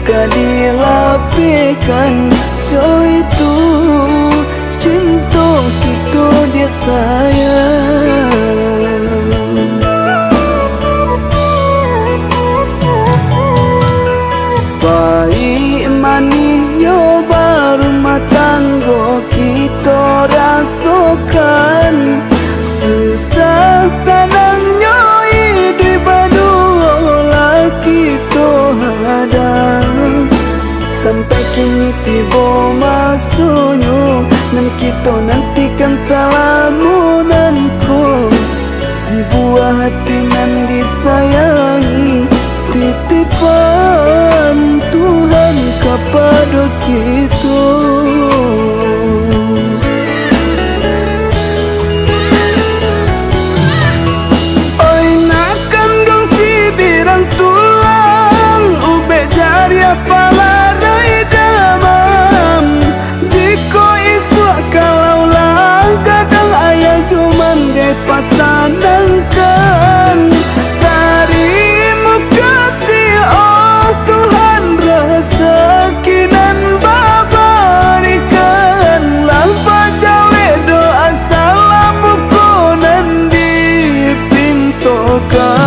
dilapihkan. So itu cinta kita dia sayang. Baik manisnya baru matanggo kita rasakan. Susah senangnya hidup berdua lah kita hadang. Sampai kini tiba masanya dan kita nantikan salamunanku. Si buah hati nan disayangi, titipan Tuhan kepada kita. Oi nak kandung si birang tulang, ube jari apa larai damam. Jika isu kalau lang kadang ayah cuman dia pasanangkan. Terima kasih oh Tuhan, rezeki dan babarikan. Lampa jawe doa salamuku nan dipintokan.